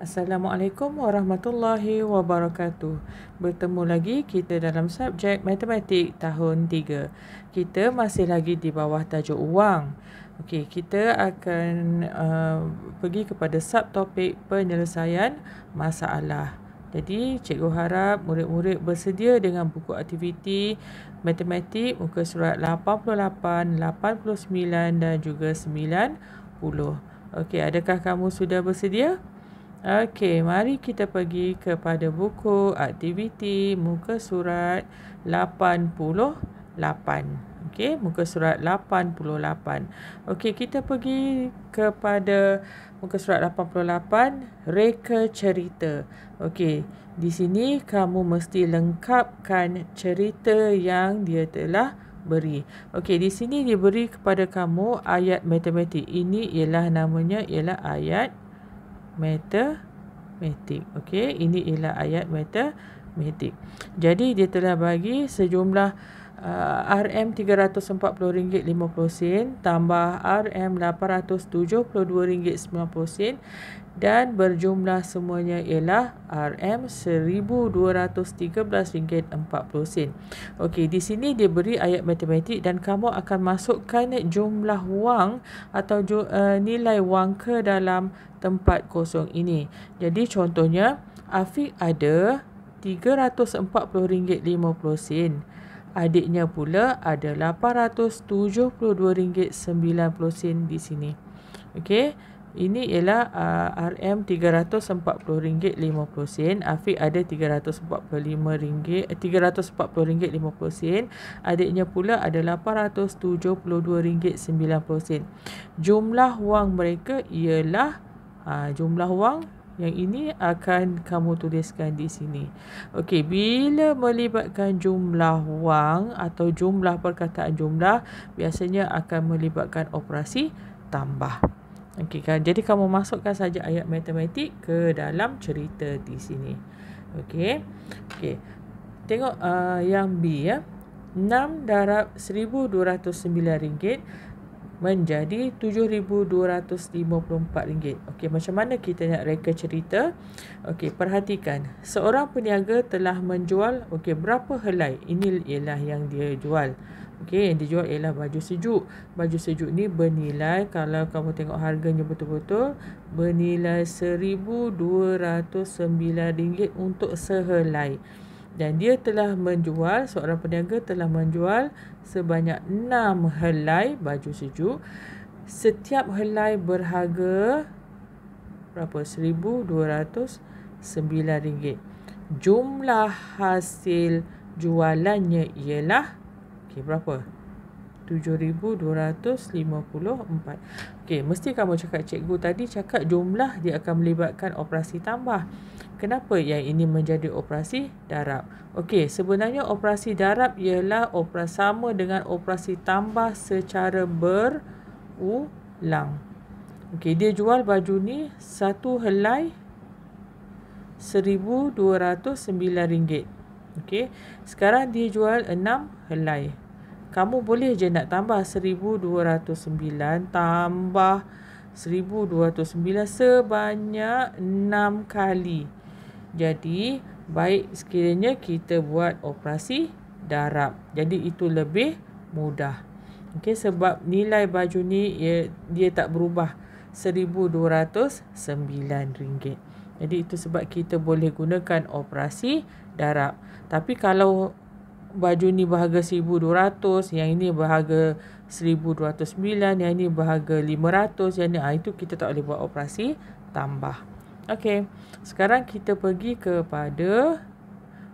Assalamualaikum warahmatullahi wabarakatuh. Bertemu lagi kita dalam subjek matematik tahun 3. Kita masih lagi di bawah tajuk wang. Okey, kita akan pergi kepada subtopik penyelesaian masalah. Jadi, cikgu harap murid-murid bersedia dengan buku aktiviti matematik muka surat 88, 89 dan juga 90. Okey, adakah kamu sudah bersedia? Okey, mari kita pergi kepada buku aktiviti muka surat 88. Okey, muka surat 88. Okey, kita pergi kepada muka surat 88, reka cerita. Okey, di sini kamu mesti lengkapkan cerita yang dia telah beri. Okey, di sini diberi kepada kamu ayat matematik. Ini ialah namanya ialah ayat matematik. Okey, ini ialah ayat matematik. Jadi dia telah bagi sejumlah RM340.50 tambah RM872.90 dan berjumlah semuanya ialah RM1213.40. Okey, di sini dia beri ayat matematik dan kamu akan masukkan jumlah wang atau nilai wang ke dalam tempat kosong ini. Jadi contohnya Afiq ada RM340.50. Adiknya pula ada RM872.90 di sini. Okey, ini ialah RM340.50. Afiq ada RM340.50. Adiknya pula ada RM872.90. Jumlah wang mereka ialah jumlah wang yang ini akan kamu tuliskan di sini. Okey, bila melibatkan jumlah wang atau jumlah perkataan jumlah, biasanya akan melibatkan operasi tambah. Okey kan? Jadi kamu masukkan saja ayat matematik ke dalam cerita di sini. Okey. Okey. Tengok yang B ya. 6 darab RM1,209 menjadi RM7,254. Okey, macam mana kita nak reka cerita? Okey, perhatikan. Seorang peniaga telah menjual, okey, berapa helai? Ini ialah yang dia jual. Okey, yang dijual ialah baju sejuk. Baju sejuk ni bernilai, kalau kamu tengok harganya betul-betul, bernilai RM1,209 untuk sehelai. Dan dia telah menjual, seorang peniaga telah menjual sebanyak 6 helai baju sejuk. Setiap helai berharga berapa? RM1,209. Jumlah hasil jualannya ialah berapa? RM7,254. Okey, mesti kamu cakap, cikgu tadi cakap jumlah dia akan melibatkan operasi tambah. Kenapa yang ini menjadi operasi darab? Okey, sebenarnya operasi darab ialah sama dengan operasi tambah secara berulang. Okey, dia jual baju ni satu helai RM1,209. Okey, sekarang dia jual 6 helai. Kamu boleh je nak tambah 1,209 tambah 1,209 sebanyak 6 kali. Jadi, baik sekiranya kita buat operasi darab. Jadi, itu lebih mudah. Okey, sebab nilai baju ni dia tak berubah, RM1,209. Jadi, itu sebab kita boleh gunakan operasi darab. Tapi kalau baju ni berharga 1,200, yang ini berharga 1,209, yang ini berharga 500, yang ini, itu kita tak boleh buat operasi tambah. Okey, sekarang kita pergi kepada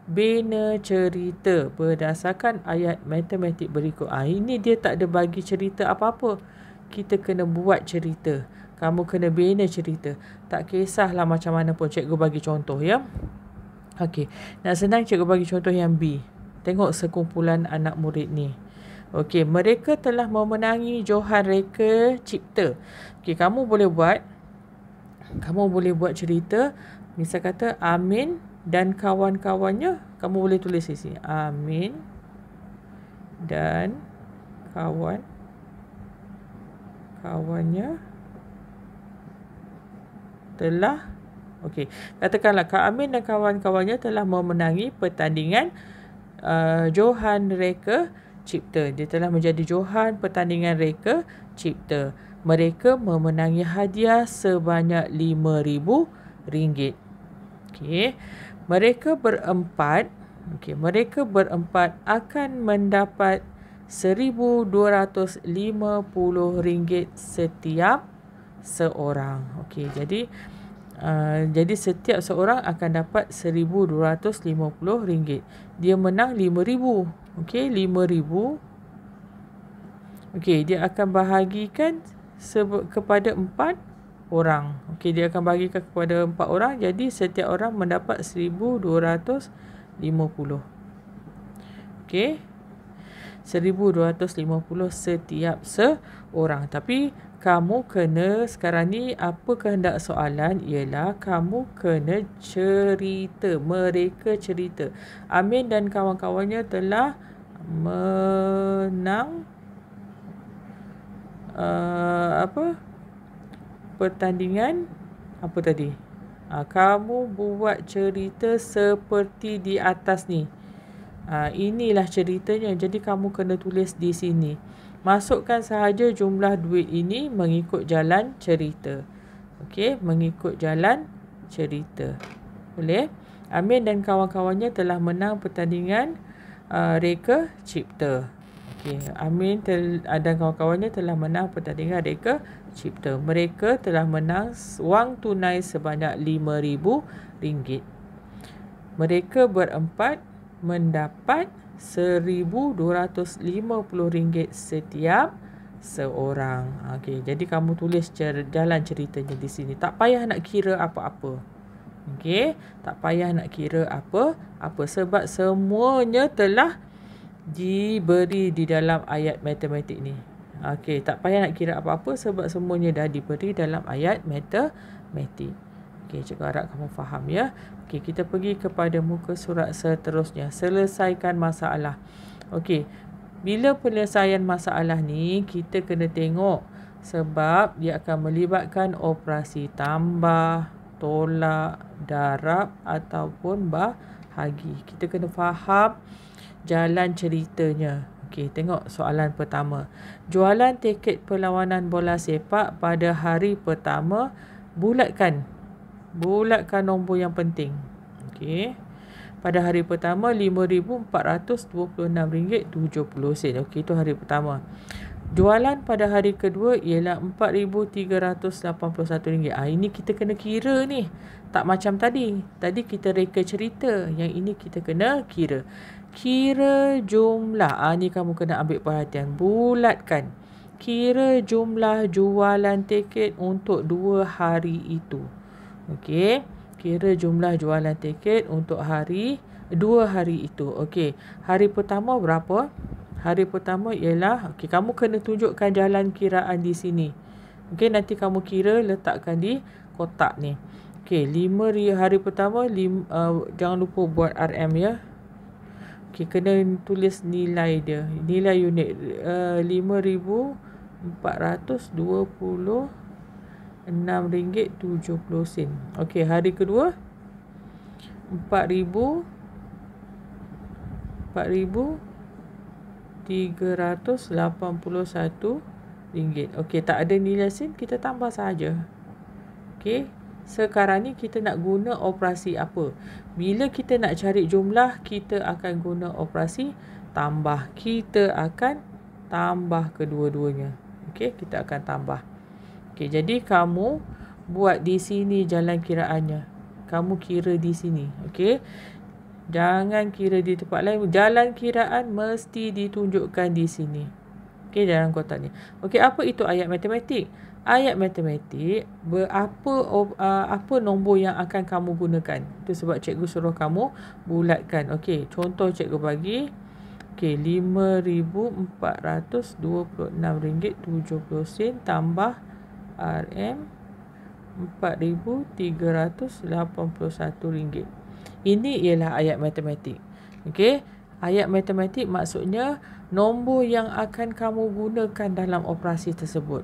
bina cerita berdasarkan ayat matematik berikut. Ini dia tak ada bagi cerita apa-apa. Kita kena buat cerita. Kamu kena bina cerita. Tak kisahlah macam mana pun, cikgu bagi contoh ya. Okey, nak senang cikgu bagi contoh yang B. Tengok sekumpulan anak murid ni. Okey, mereka telah memenangi Johan Reka Cipta. Okey, kamu boleh buat cerita. Misal kata Amin dan kawan-kawannya, kamu boleh tulis di sini. Amin dan kawan-kawannya telah Okey, katakanlah Kak Amin dan kawan-kawannya telah memenangi pertandingan Johan Reka Cipta. Dia telah menjadi Johan pertandingan Reka Cipta. Mereka memenangi hadiah sebanyak RM5,000. Okey. Mereka berempat akan mendapat RM1,250 setiap seorang. Okey, jadi setiap seorang akan dapat RM1,250. Dia menang RM5,000. Okey, RM5,000. Okey, dia akan bahagikan kepada 4 orang. Okey, dia akan bahagikan kepada 4 orang. Jadi setiap orang mendapat RM1,250. Okey, RM1,250 setiap seorang. Tapi kamu kena, sekarang ni apa kehendak soalan ialah kamu kena cerita. Mereka cerita. Amin dan kawan-kawannya telah menang pertandingan apa tadi? Kamu buat cerita seperti di atas ni. Inilah ceritanya. Jadi kamu kena tulis di sini. Masukkan sahaja jumlah duit ini mengikut jalan cerita. Okey, mengikut jalan cerita. Boleh? Amin dan kawan-kawannya telah menang pertandingan Reka Cipta. Okey, Amin dan kawan-kawannya telah menang pertandingan Reka Cipta. Mereka telah menang wang tunai sebanyak RM5,000. Mereka berempat mendapat RM1,250 setiap seorang. Okey, jadi kamu tulis jalan ceritanya di sini. Tak payah nak kira apa-apa. Okey, tak payah nak kira apa-apa sebab semuanya telah diberi di dalam ayat matematik ni. Okey, tak payah nak kira apa-apa sebab semuanya dah diberi dalam ayat matematik. Okey, cikgu harap kamu faham ya. Okey, kita pergi kepada muka surat seterusnya. Selesaikan masalah. Okey, bila penyelesaian masalah ni kita kena tengok sebab dia akan melibatkan operasi tambah, tolak, darab ataupun bahagi. Kita kena faham jalan ceritanya. Okey, tengok soalan pertama. Jualan tiket perlawanan bola sepak pada hari pertama. Bulatkan nombor yang penting. Okey. Pada hari pertama RM5,426.70. Okey, itu hari pertama. Jualan pada hari kedua ialah RM4,381. Ini kita kena kira ni. Tak macam tadi. Tadi kita reka cerita. Yang ini kita kena kira. Kira jumlah. Ni kamu kena ambil perhatian. Bulatkan. Kira jumlah jualan tiket untuk 2 hari itu. Okey, kira jumlah jualan tiket untuk 2 hari itu. Okey, hari pertama berapa? Hari pertama ialah, okey, kamu kena tunjukkan jalan kiraan di sini. Okey, nanti kamu kira letakkan di kotak ni. Okey, hari pertama jangan lupa buat RM ya. Okey, kena tulis nilai dia. Nilai unit RM5,426.70. Okey, hari kedua RM4,381. Okey, tak ada nilai sen, kita tambah saja. Okey, sekarang ni kita nak guna operasi apa? Bila kita nak cari jumlah, kita akan guna operasi tambah. Kita akan tambah kedua-duanya. Okey, kita akan tambah. Okey, jadi kamu buat di sini jalan kiraannya. Kamu kira di sini. Okey. Jangan kira di tempat lain. Jalan kiraan mesti ditunjukkan di sini. Okey, dalam kotak ni. Okey, apa itu ayat matematik? Ayat matematik, apa nombor yang akan kamu gunakan? Itu sebab cikgu suruh kamu bulatkan. Okey, contoh cikgu bagi. Okey, RM5,426.70 tambah RM4,381. Ini ialah ayat matematik. Okey, ayat matematik maksudnya nombor yang akan kamu gunakan dalam operasi tersebut.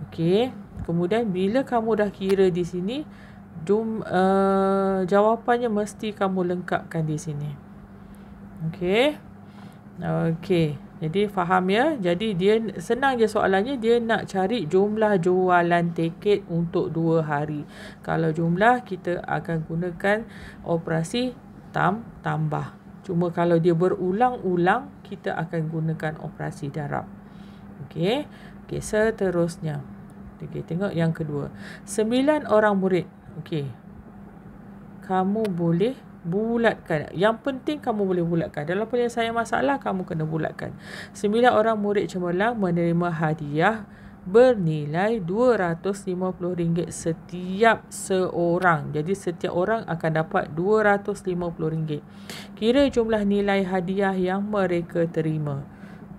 Okey, kemudian bila kamu dah kira di sini, jawapannya mesti kamu lengkapkan di sini. Okey. Okey. Jadi faham ya? Jadi dia senang je soalannya, dia nak cari jumlah jualan tiket untuk 2 hari. Kalau jumlah kita akan gunakan operasi tambah. Cuma kalau dia berulang-ulang kita akan gunakan operasi darab. Okey. Okey, seterusnya. Okey, tengok yang kedua. 9 orang murid. Okey. Kamu boleh bulatkan. Yang penting kamu boleh bulatkan. Dalam penyelesaian masalah kamu kena bulatkan. 9 orang murid cemerlang menerima hadiah bernilai RM250 setiap seorang. Jadi setiap orang akan dapat RM250. Kira jumlah nilai hadiah yang mereka terima.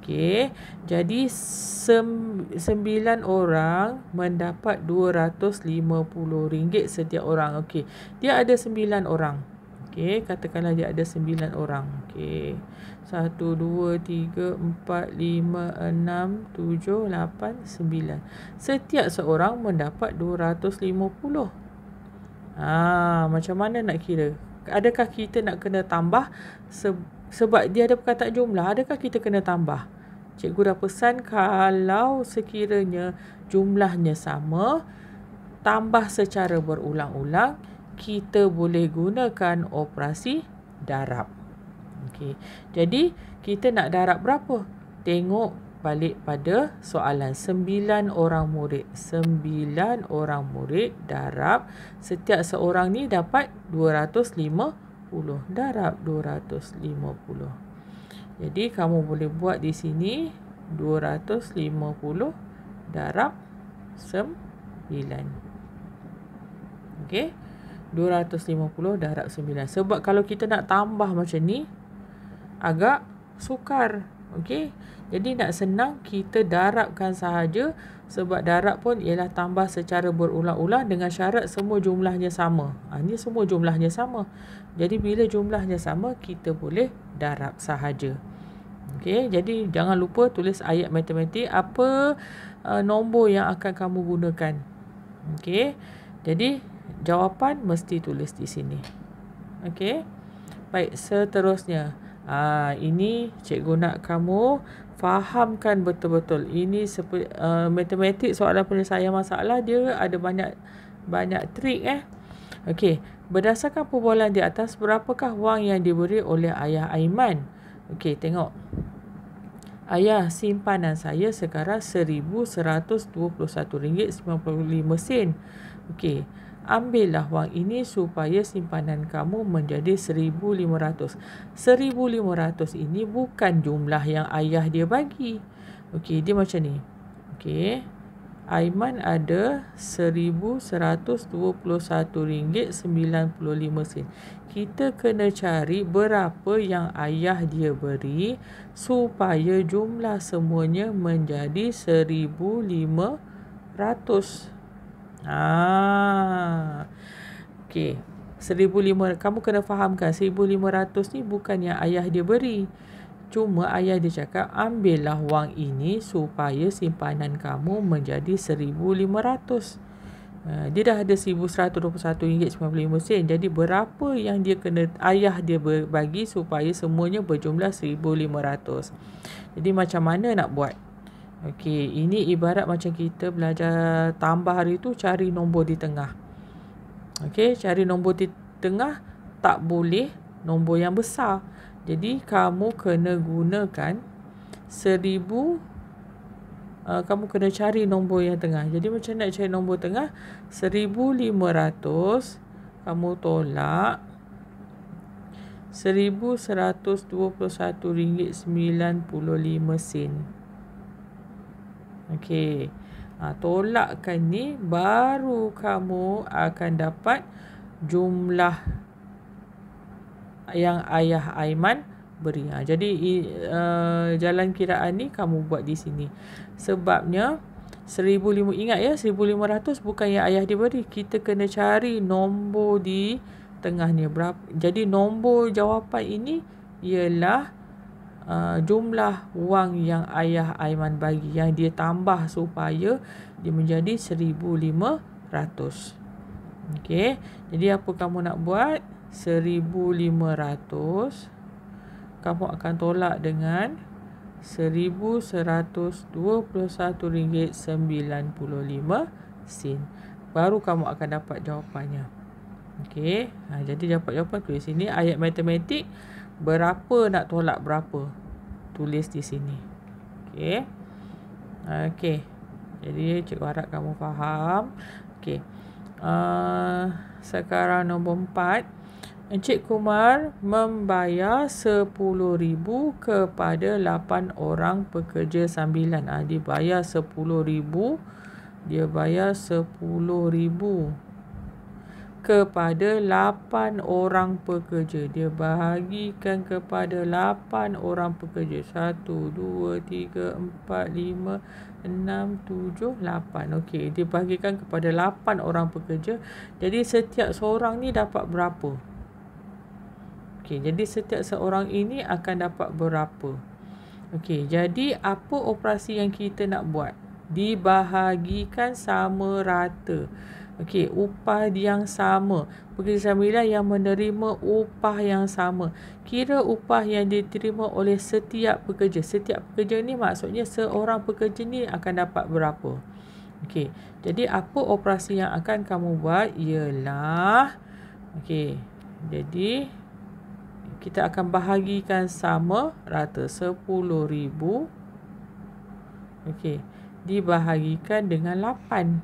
Okey, jadi 9 orang mendapat RM250 setiap orang. Okey, dia ada 9 orang. Okey, katakanlah dia ada 9 orang. Okey, 1, 2, 3, 4, 5, 6, 7, 8, 9. Setiap seorang mendapat 250. Macam mana nak kira? Adakah kita nak kena tambah sebab dia ada perkataan jumlah? Adakah kita kena tambah? Cikgu dah pesan kalau sekiranya jumlahnya sama, tambah secara berulang-ulang, kita boleh gunakan operasi darab. Okey. Jadi kita nak darab berapa? Tengok balik pada soalan. 9 orang murid. 9 orang murid darab. Setiap seorang ni dapat 250. Darab 250. Jadi kamu boleh buat di sini 250 darab 9. Okey. 250 darab 9. Sebab kalau kita nak tambah macam ni agak sukar. Okey. Jadi nak senang kita darabkan sahaja, sebab darab pun ialah tambah secara berulang-ulang dengan syarat semua jumlahnya sama. Ni semua jumlahnya sama. Jadi bila jumlahnya sama kita boleh darab sahaja. Okey, jadi jangan lupa tulis ayat matematik apa nombor yang akan kamu gunakan. Okey. Jadi jawapan mesti tulis di sini. Okey. Baik, seterusnya. Ini cikgu nak kamu fahamkan betul-betul. Ini matematik, soalan penyelesaian masalah dia ada banyak trik Okey, berdasarkan perbualan di atas, berapakah wang yang diberi oleh ayah Aiman? Okey, tengok. Ayah, simpanan saya sekarang RM1,121.95. Okey, ambillah wang ini supaya simpanan kamu menjadi RM1,500. RM1,500 ini bukan jumlah yang ayah dia bagi. Okey, dia macam ni. Okey, Aiman ada RM1,121.95. Kita kena cari berapa yang ayah dia beri supaya jumlah semuanya menjadi RM1,500. Okey, 1,500 kamu kena fahamkan RM1,500 ni bukan yang ayah dia beri. Cuma ayah dia cakap ambillah wang ini supaya simpanan kamu menjadi RM1,500. Dia dah ada RM1,121.95. Jadi berapa yang dia kena ayah dia bagi supaya semuanya berjumlah RM1,500. Jadi macam mana nak buat? Okey, ini ibarat macam kita belajar tambah hari tu, cari nombor di tengah. Okey, cari nombor di tengah tak boleh nombor yang besar. Jadi kamu kena gunakan 1,000. Kamu kena cari nombor yang tengah. Jadi macam nak cari nombor tengah? 1,500 kamu tolak RM1,121.95. Okey. Tolakkan ni baru kamu akan dapat jumlah yang ayah Aiman beri. Jadi jalan kiraan ni kamu buat di sini. Sebabnya 1,500, ingat ya, 1,500 bukan yang ayah dia beri. Kita kena cari nombor di tengahnya berapa. Jadi nombor jawapan ini ialah jumlah wang yang ayah Aiman bagi, yang dia tambah supaya dia menjadi 1,500. Okey. Jadi apa kamu nak buat? 1,500 kamu akan tolak dengan RM1,121.95. Baru kamu akan dapat jawapannya. Okey. Jadi dapat jawapan tulis sini. Ayat matematik berapa nak tolak berapa? Tulis di sini. Okey. Okey. Jadi cikgu harap kamu faham. Okey. Sekarang nombor 4. Encik Kumar membayar 10,000 kepada 8 orang pekerja sambilan. Dia bayar 10,000. Dia bayar 10,000 kepada 8 orang pekerja. Dia bahagikan kepada 8 orang pekerja. 1, 2, 3, 4, 5, 6, 7, 8. Okey, dia bahagikan kepada 8 orang pekerja. Jadi setiap seorang ni dapat berapa? Okey, jadi setiap seorang ini akan dapat berapa? Okey, jadi apa operasi yang kita nak buat? Dibahagikan sama rata. Okey, upah yang sama. Pekerja sambilan yang menerima upah yang sama. Kira upah yang diterima oleh setiap pekerja. Setiap pekerja ni maksudnya seorang pekerja ni akan dapat berapa? Okey, jadi apa operasi yang akan kamu buat ialah, okey, jadi kita akan bahagikan sama rata 10,000. Okey, dibahagikan dengan 8.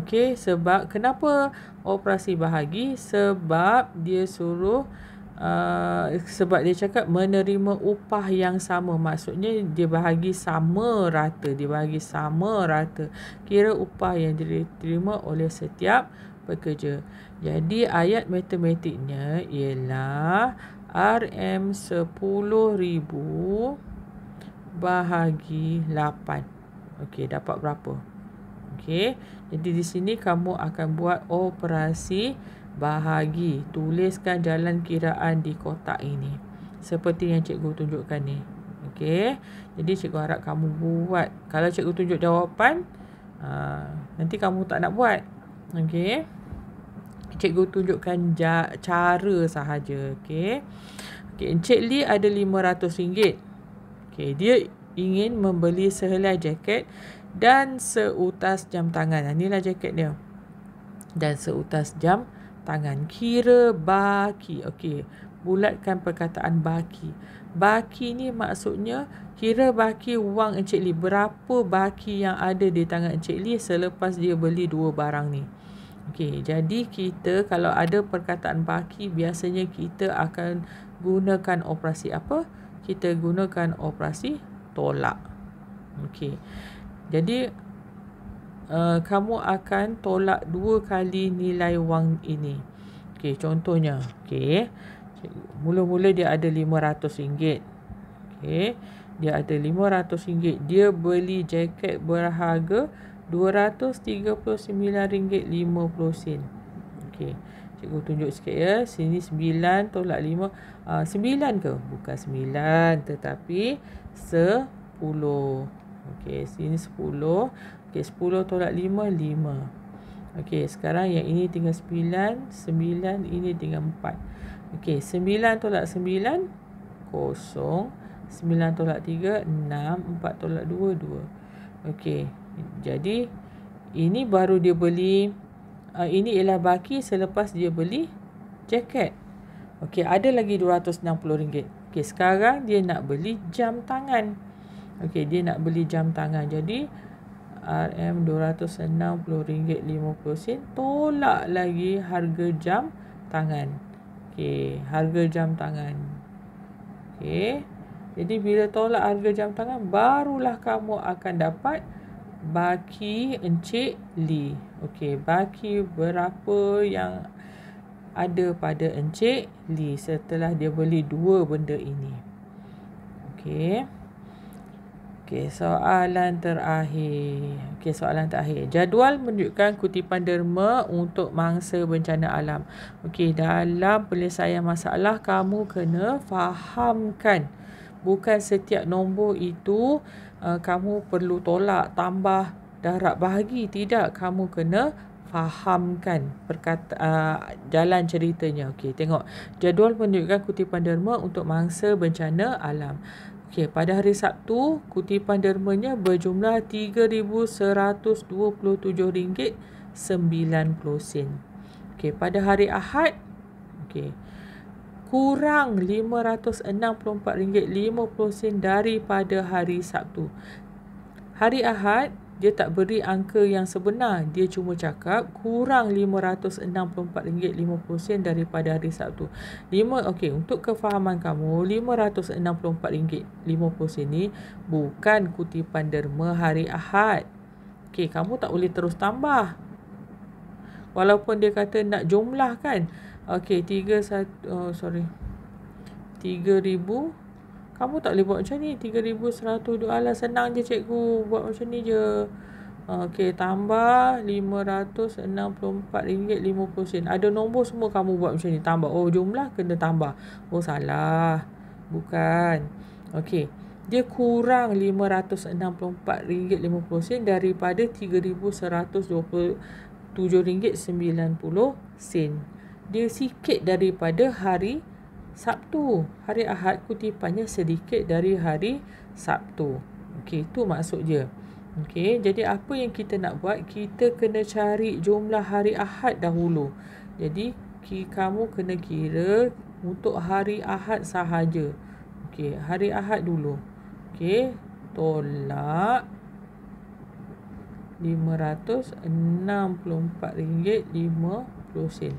Okey, sebab kenapa operasi bahagi? Sebab dia suruh sebab dia cakap menerima upah yang sama. Maksudnya dia bahagi sama rata. Dia bahagi sama rata. Kira upah yang diterima oleh setiap pekerja. Jadi ayat matematiknya ialah RM 10,000 bahagi 8. Okey, dapat berapa? Okey, jadi di sini kamu akan buat operasi bahagi. Tuliskan jalan kiraan di kotak ini. Seperti yang cikgu tunjukkan ni. Okey, jadi cikgu harap kamu buat. Kalau cikgu tunjuk jawapan, nanti kamu tak nak buat. Okey, cikgu tunjukkan cara sahaja. Okey, Encik Lee ada RM500. Okey, dia ingin membeli sehelai jaket dan seutas jam tangan. Inilah jaket dia. Dan seutas jam tangan. Kira baki. Okey, bulatkan perkataan baki. Baki ni maksudnya kira baki wang Encik Lee. Berapa baki yang ada di tangan Encik Lee selepas dia beli 2 barang ni. Okey, jadi kita kalau ada perkataan baki, biasanya kita akan gunakan operasi apa? Kita gunakan operasi tolak. Okey, jadi kamu akan tolak 2 kali nilai wang ini. Okey, contohnya, okey, mula-mula dia ada RM500. Okey, dia ada RM500. Dia beli jaket berharga RM239.50. Okey, cikgu tunjuk sikit ya. Sini 9 tolak 5. 9 ke? Bukan 9, tetapi 10. Okey, sini 10. Okey, 10 tolak 5, 5. Okey, sekarang yang ini tinggal 9. 9 ini tinggal 4. Okey, 9 tolak 9, 0. 9 tolak 3, 6. 4 tolak 2, 2. Okey, jadi ini baru dia beli. Ini ialah baki selepas dia beli jaket. Okey, ada lagi RM260. Okey, sekarang dia nak beli jam tangan. Okey, dia nak beli jam tangan. Jadi RM RM260.50 tolak lagi harga jam tangan. Okey, harga jam tangan. Okey, jadi bila tolak harga jam tangan, barulah kamu akan dapat baki Encik Lee. Okey, baki berapa yang ada pada Encik Lee setelah dia beli 2 benda ini. Okey. Okey, soalan terakhir. Jadual menunjukkan kutipan derma untuk mangsa bencana alam. Okey, dalam penyelesaian masalah kamu kena fahamkan. Bukan setiap nombor itu kamu perlu tolak, tambah, darab, bahagi. Tidak, kamu kena fahamkan jalan ceritanya. Okey, tengok. Jadual menunjukkan kutipan derma untuk mangsa bencana alam. Okey, pada hari Sabtu, kutipan dermanya berjumlah RM3,127.90. Okey, pada hari Ahad, okey, kurang RM564.50 daripada hari Sabtu. Hari Ahad, dia tak beri angka yang sebenar. Dia cuma cakap kurang RM564.50 daripada hari Sabtu. Okey, untuk kefahaman kamu, RM564.50 ni bukan kutipan derma hari Ahad. Okey, kamu tak boleh terus tambah. Walaupun dia kata nak jumlah kan. Okey, 3,000. Kamu tak boleh buat macam ni. 3,100. Alah, senang je cikgu. Buat macam ni je. Okey, tambah RM564.50. Ada nombor semua kamu buat macam ni. Tambah. Oh, jumlah kena tambah. Oh, salah. Bukan. Okey. Dia kurang RM564.50 daripada RM3,127.90. Dia sikit daripada hari Sabtu. Hari Ahad kutipannya sedikit dari hari Sabtu. Okey, itu maksud dia. Okey, jadi apa yang kita nak buat? Kita kena cari jumlah hari Ahad dahulu. Jadi kamu kena kira untuk hari Ahad sahaja. Okey, hari Ahad dulu. Okey, tolak RM564.50.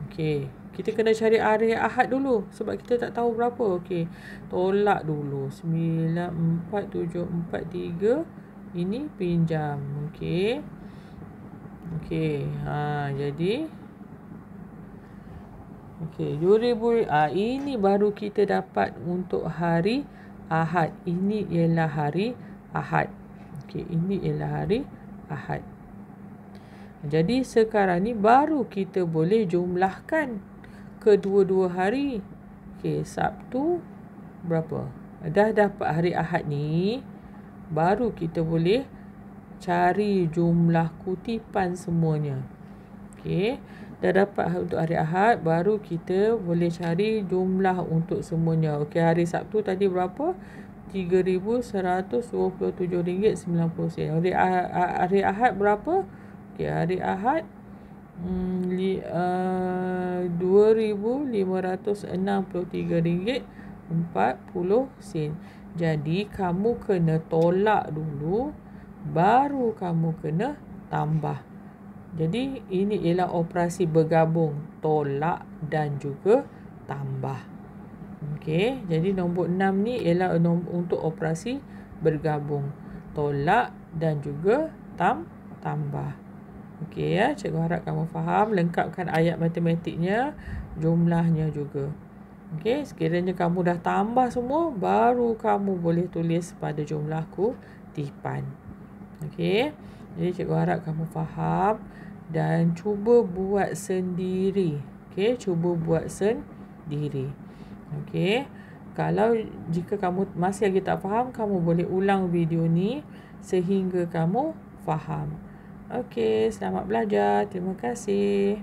Okey, kita kena cari hari Ahad dulu sebab kita tak tahu berapa. Okey, tolak dulu. 94743 ini pinjam. Okey. Okey, jadi okey, 2000 ini baru kita dapat untuk hari Ahad. Ini ialah hari Ahad. Okey, ini ialah hari Ahad. Jadi sekarang ni baru kita boleh jumlahkan kedua-dua hari. Okey, Sabtu berapa? Dah dapat hari Ahad ni, baru kita boleh cari jumlah kutipan semuanya. Okey, dah dapat untuk hari Ahad, baru kita boleh cari jumlah untuk semuanya. Okey, hari Sabtu tadi berapa? RM3,127.90. Hari Ahad berapa? Okey, hari Ahad RM2,563.40. Jadi kamu kena tolak dulu, baru kamu kena tambah. Jadi ini ialah operasi bergabung, tolak dan juga tambah. Okey, jadi nombor 6 ni ialah untuk operasi bergabung, tolak dan juga tambah. Okey ya, cikgu harap kamu faham. Lengkapkan ayat matematiknya, jumlahnya juga. Okey, sekiranya kamu dah tambah semua, baru kamu boleh tulis pada jumlah kutipan. Okey, jadi cikgu harap kamu faham dan cuba buat sendiri. Okey, cuba buat sendiri. Okey, kalau jika kamu masih lagi tak faham, kamu boleh ulang video ni sehingga kamu faham. Okey, selamat belajar. Terima kasih.